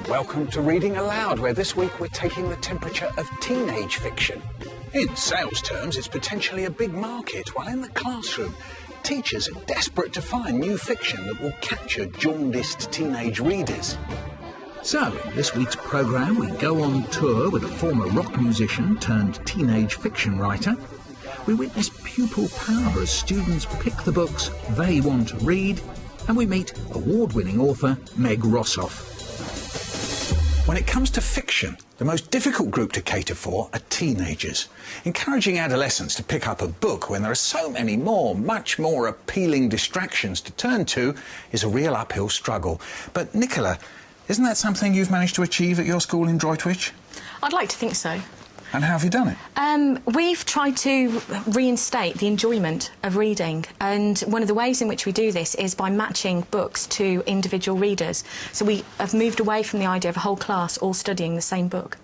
Welcome to Reading Aloud, where this week we're taking the temperature of teenage fiction. In sales terms, it's potentially a big market, while in the classroom, teachers are desperate to find new fiction that will capture jaundiced teenage readers. So, in this week's programme, we go on tour with a former rock musician turned teenage fiction writer. We witness pupil power as students pick the books they want to read, and we meet award-winning author Meg Rossoff. When it comes to fiction, the most difficult group to cater for are teenagers. Encouraging adolescents to pick up a book when there are so many more, much more appealing distractions to turn to is a real uphill struggle. But Nicola, isn't that something you've managed to achieve at your school in Droitwich? I'd like to think so. And how have you done it? We've tried to reinstate the enjoyment of reading, and one of the ways in which we do this is by matching books to individual readers. So we have moved away from the idea of a whole class all studying the same book.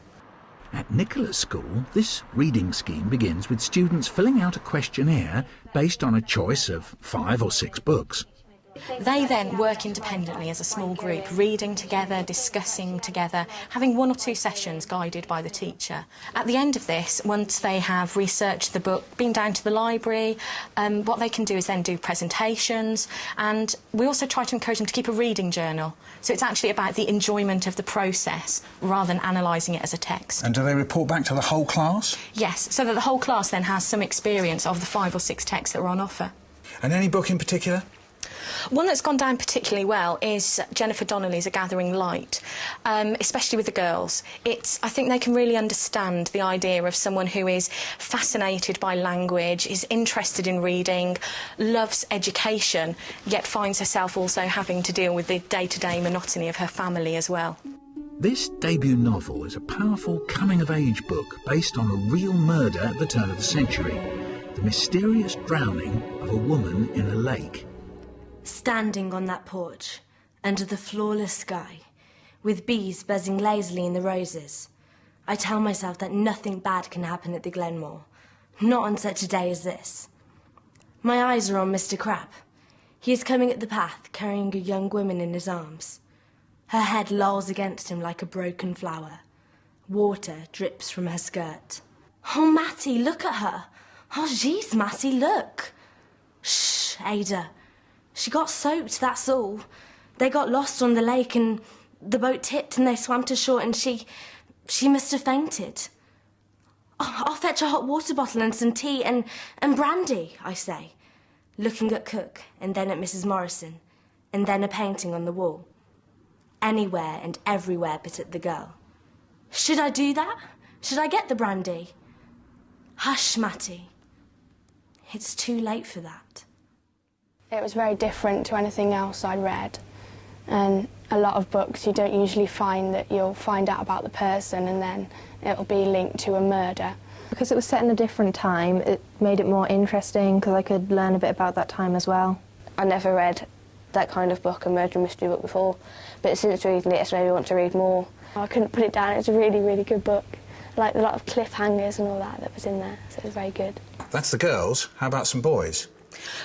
At Nicola's school, this reading scheme begins with students filling out a questionnaire based on a choice of 5 or 6 books. They then work independently as a small group, reading together, discussing together, having 1 or 2 sessions guided by the teacher. At the end of this, once they have researched the book, been down to the library, what they can do is then do presentations, and we also try to encourage them to keep a reading journal. So it's actually about the enjoyment of the process rather than analysing it as a text. And do they report back to the whole class? Yes, so that the whole class then has some experience of the 5 or 6 texts that are on offer. And any book in particular? One that's gone down particularly well is Jennifer Donnelly's A Gathering Light, especially with the girls. I think they can really understand the idea of someone who is fascinated by language, is interested in reading, loves education, yet finds herself also having to deal with the day-to-day monotony of her family as well. This debut novel is a powerful coming-of-age book based on a real murder at the turn of the century, the mysterious drowning of a woman in a lake. Standing on that porch, under the flawless sky, with bees buzzing lazily in the roses, I tell myself that nothing bad can happen at the Glenmore, not on such a day as this. My eyes are on Mr. Crab. He is coming up the path, carrying a young woman in his arms. Her head lolls against him like a broken flower. Water drips from her skirt. Oh, Matty, look at her. Oh, jeez, Matty, look. Shh, Ada. She got soaked, that's all. They got lost on the lake and the boat tipped and they swam to shore and she must have fainted. Oh, I'll fetch a hot water bottle and some tea and brandy, I say, looking at Cook and then at Mrs. Morrison and then a painting on the wall. Anywhere and everywhere but at the girl. Should I do that? Should I get the brandy? Hush, Matty. It's too late for that. It was very different to anything else I'd read, and a lot of books you don't usually find that you'll find out about the person and then it'll be linked to a murder. Because it was set in a different time, it made it more interesting because I could learn a bit about that time as well. I never read that kind of book, a murder mystery book, before, but since reading it, it's made me want to read more. I couldn't put it down. It's a really, really good book. I liked a lot of cliffhangers and all that was in there, so it was very good. That's the girls. How about some boys?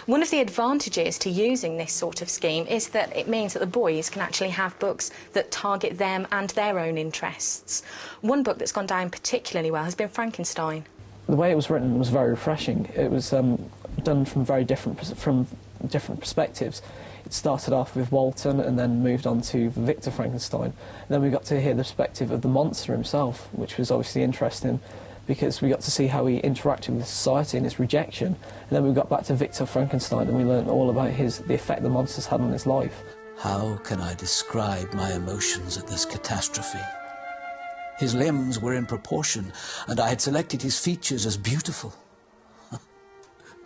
One of the advantages to using this sort of scheme is that it means that the boys can actually have books that target them and their own interests. One book that's gone down particularly well has been Frankenstein. The way it was written was very refreshing. It was done from different perspectives. It started off with Walton and then moved on to Victor Frankenstein. And then we got to hear the perspective of the monster himself, which was obviously interesting, because we got to see how he interacted with society and his rejection. And then we got back to Victor Frankenstein and we learned all about the effect the monsters had on his life. How can I describe my emotions at this catastrophe? His limbs were in proportion, and I had selected his features as beautiful.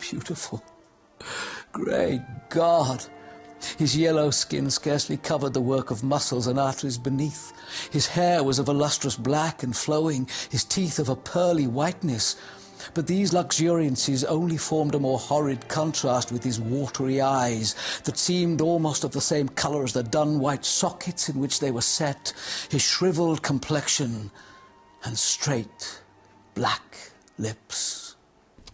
Beautiful. Great God! His yellow skin scarcely covered the work of muscles and arteries beneath. His hair was of a lustrous black and flowing, his teeth of a pearly whiteness. But these luxuriancies only formed a more horrid contrast with his watery eyes that seemed almost of the same colour as the dun white sockets in which they were set, his shrivelled complexion and straight black lips.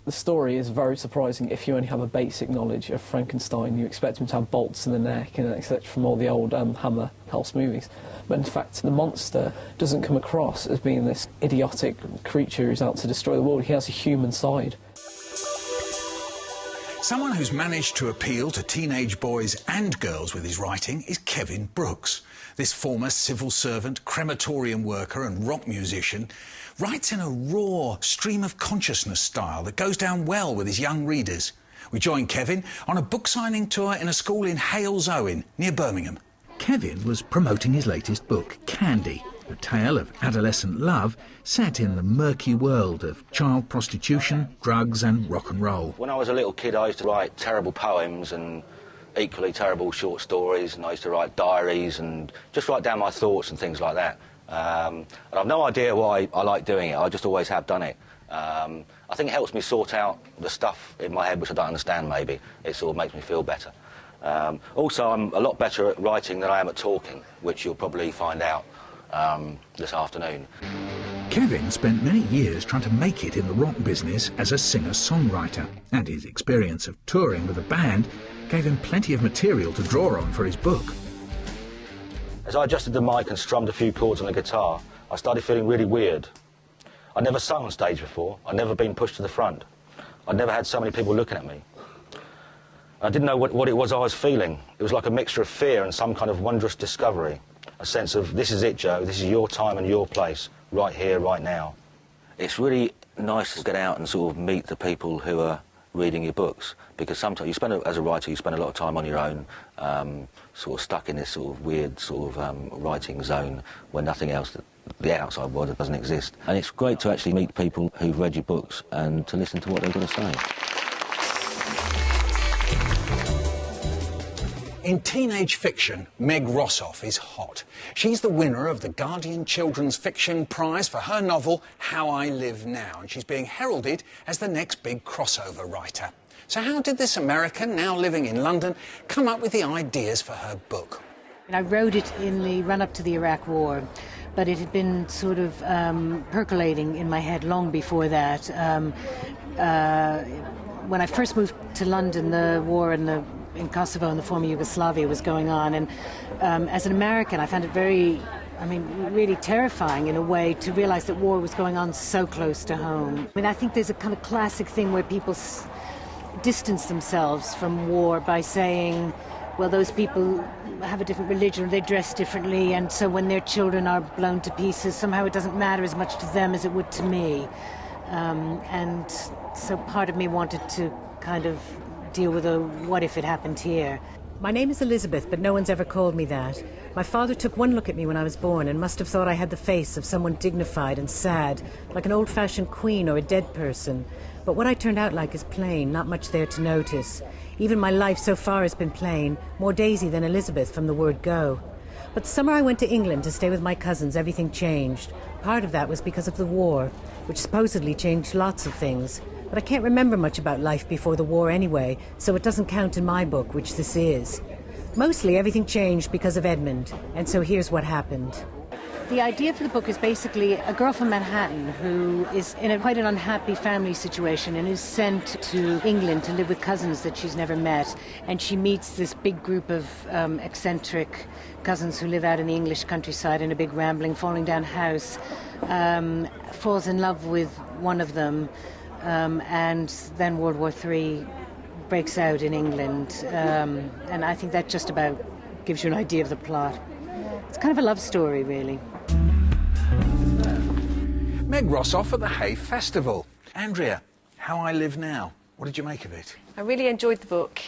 The story is very surprising if you only have a basic knowledge of Frankenstein. You expect him to have bolts in the neck and etc. from all the old Hammer House movies. But in fact, the monster doesn't come across as being this idiotic creature who's out to destroy the world. He has a human side. Someone who's managed to appeal to teenage boys and girls with his writing is Kevin Brooks. This former civil servant, crematorium worker and rock musician writes in a raw, stream of consciousness style that goes down well with his young readers. We join Kevin on a book signing tour in a school in Halesowen, near Birmingham. Kevin was promoting his latest book, Candy, a tale of adolescent love set in the murky world of child prostitution, drugs and rock and roll. When I was a little kid, I used to write terrible poems and equally terrible short stories, and I used to write diaries and just write down my thoughts and things like that. And I've no idea why I like doing it, I just always have done it. I think it helps me sort out the stuff in my head which I don't understand, maybe. It sort of makes me feel better. Also, I'm a lot better at writing than I am at talking, which you'll probably find out this afternoon. Kevin spent many years trying to make it in the rock business as a singer-songwriter, and his experience of touring with a band gave him plenty of material to draw on for his book. As I adjusted the mic and strummed a few chords on the guitar, I started feeling really weird. I'd never sung on stage before, I'd never been pushed to the front, I'd never had so many people looking at me. I didn't know what it was I was feeling. It was like a mixture of fear and some kind of wondrous discovery. A sense of, this is it, Joe, this is your time and your place, right here, right now. It's really nice to get out and sort of meet the people who are reading your books, because sometimes as a writer, you spend a lot of time on your own, sort of stuck in this sort of weird sort of writing zone where nothing else, the outside world, doesn't exist. And it's great to actually meet people who've read your books and to listen to what they've got to say. In teenage fiction, Meg Rossoff is hot. She's the winner of the Guardian Children's Fiction Prize for her novel, How I Live Now, and she's being heralded as the next big crossover writer. So how did this American, now living in London, come up with the ideas for her book? I wrote it in the run-up to the Iraq War, but it had been sort of percolating in my head long before that. When I first moved to London, the war in Kosovo and the former Yugoslavia was going on, and as an American I found it really terrifying in a way to realize that war was going on so close to home. I think there's a kind of classic thing where people distance themselves from war by saying, well, those people have a different religion, or they dress differently, and so when their children are blown to pieces, somehow it doesn't matter as much to them as it would to me. And so part of me wanted to kind of deal with a what if it happened here. My name is Elizabeth, but no one's ever called me that. My father took one look at me when I was born and must have thought I had the face of someone dignified and sad, like an old-fashioned queen or a dead person. But what I turned out like is plain, not much there to notice. Even my life so far has been plain, more Daisy than Elizabeth from the word go. But the summer I went to England to stay with my cousins, everything changed. Part of that was because of the war, which supposedly changed lots of things. But I can't remember much about life before the war anyway, so it doesn't count in my book, which this is. Mostly everything changed because of Edmund, and so here's what happened. The idea for the book is basically a girl from Manhattan who is in quite an unhappy family situation and is sent to England to live with cousins that she's never met. And she meets this big group of eccentric cousins who live out in the English countryside in a big rambling, falling down house, falls in love with one of them, and then World War III breaks out in England. And I think that just about gives you an idea of the plot. It's kind of a love story, really. Meg Rossoff at the Hay Festival. Andrea, How I Live Now. What did you make of it? I really enjoyed the book.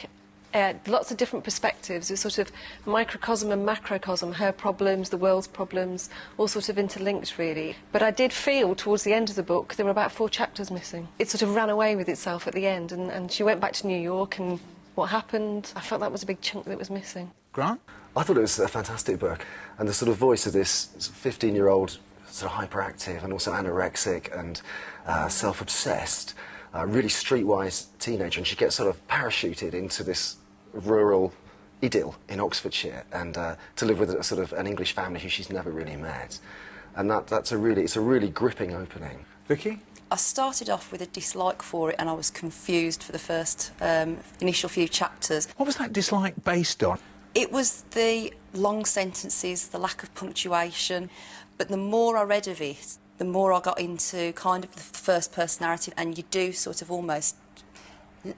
Lots of different perspectives. It's sort of microcosm and macrocosm, her problems, the world's problems, all sort of interlinked, really. But I did feel towards the end of the book there were about 4 chapters missing. It sort of ran away with itself at the end, and she went back to New York, and what happened, I felt that was a big chunk that was missing. Grant? I thought it was a fantastic book, and the sort of voice of this 15-year-old sort of hyperactive and also anorexic and self-obsessed, really streetwise teenager, and she gets sort of parachuted into this rural idyll in Oxfordshire and to live with a sort of an English family who she's never really met. And it's a really gripping opening. Vicky? I started off with a dislike for it and I was confused for the first initial few chapters. What was that dislike based on? It was the long sentences, the lack of punctuation, but the more I read of it, the more I got into kind of the first-person narrative, and you do sort of almost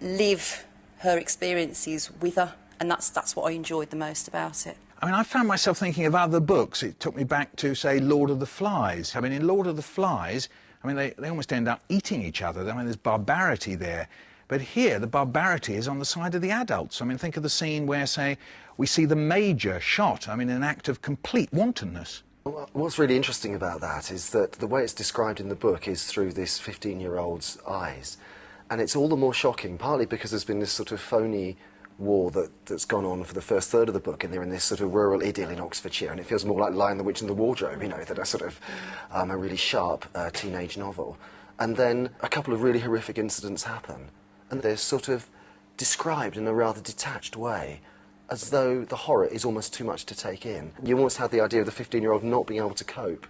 live her experiences with her, and that's what I enjoyed the most about it. I mean, I found myself thinking of other books. It took me back to, say, Lord of the Flies. I mean, in Lord of the Flies, I mean, they almost end up eating each other. I mean, there's barbarity there. But here, the barbarity is on the side of the adults. I mean, think of the scene where, say, we see the Major shot, I mean, in an act of complete wantonness. What's really interesting about that is that the way it's described in the book is through this 15-year-old's eyes. And it's all the more shocking, partly because there's been this sort of phony war that's gone on for the first third of the book, and they're in this sort of rural idyll in Oxfordshire, and it feels more like Lion, the Witch and the Wardrobe, you know, that are sort of a really sharp teenage novel. And then a couple of really horrific incidents happen, and they're sort of described in a rather detached way, as though the horror is almost too much to take in. You almost had the idea of the 15-year-old not being able to cope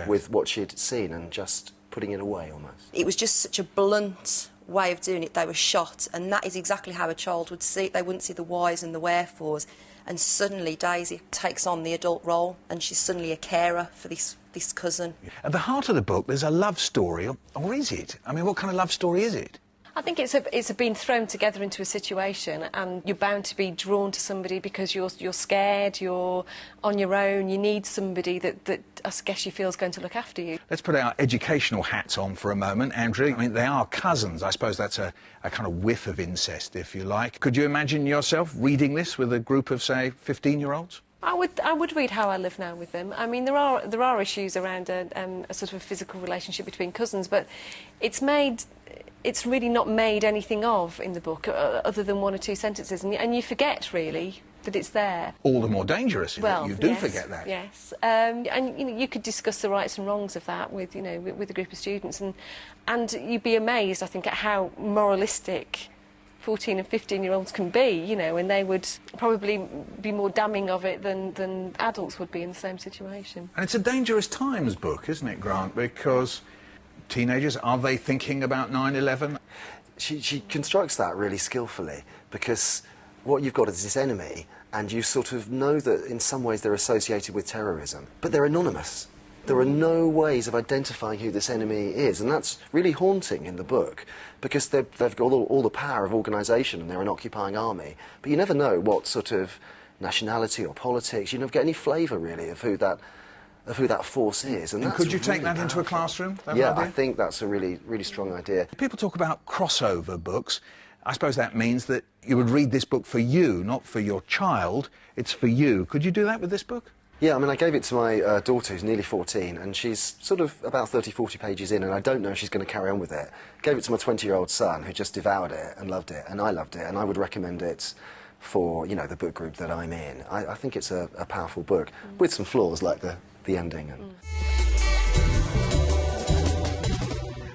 with what she'd seen and just putting it away almost. It was just such a blunt way of doing it. They were shot, and that is exactly how a child would see it. They wouldn't see the whys and the wherefores, and suddenly Daisy takes on the adult role, and she's suddenly a carer for this cousin. At the heart of the book, there's a love story, or is it? I mean, what kind of love story is it? I think it's being thrown together into a situation, and you're bound to be drawn to somebody because you're scared, you're on your own, you need somebody that I guess you feel is going to look after you. Let's put our educational hats on for a moment, Andrew. I mean, they are cousins. I suppose that's a kind of whiff of incest, if you like. Could you imagine yourself reading this with a group of, say, 15-year-olds? I would read How I Live Now with them. I mean, there are issues around a sort of a physical relationship between cousins, but it's really not made anything of in the book, other than one or two sentences, and you forget, really, that it's there. All the more dangerous, well, you do yes, forget that. Yes, and you know, you could discuss the rights and wrongs of that with a group of students, and you'd be amazed, I think, at how moralistic 14 and 15-year-olds can be, you know, and they would probably be more damning of it than adults would be in the same situation. And it's a dangerous times book, isn't it, Grant? Because teenagers, are they thinking about 9/11? She constructs that really skillfully, because what you've got is this enemy, and you sort of know that in some ways they're associated with terrorism, but they're anonymous. There are no ways of identifying who this enemy is, and that's really haunting in the book, because they've got all the power of organisation and they're an occupying army, but you never know what sort of nationality or politics, you never get any flavour really of who that force is. And could you take really that into a powerful. classroom? Yeah, I think that's a really, really strong idea. People talk about crossover books. I suppose that means that you would read this book for you, not for your child. It's for you. Could you do that with this book? Yeah, I mean, I gave it to my daughter, who's nearly 14, and she's sort of about 30, 40 pages in, and I don't know if she's going to carry on with it. Gave it to my 20-year-old son, who just devoured it and loved it, and I loved it, and I would recommend it for, you know, the book group that I'm in. I think it's a powerful book, with some flaws like the ending. And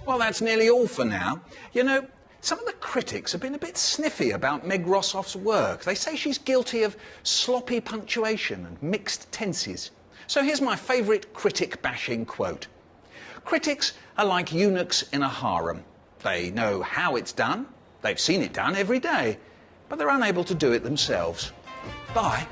Well, that's nearly all for now. You know, some of the critics have been a bit sniffy about Meg Rossoff's work. They say she's guilty of sloppy punctuation and mixed tenses. So here's my favourite critic-bashing quote. Critics are like eunuchs in a harem. They know how it's done, they've seen it done every day, but they're unable to do it themselves. Bye.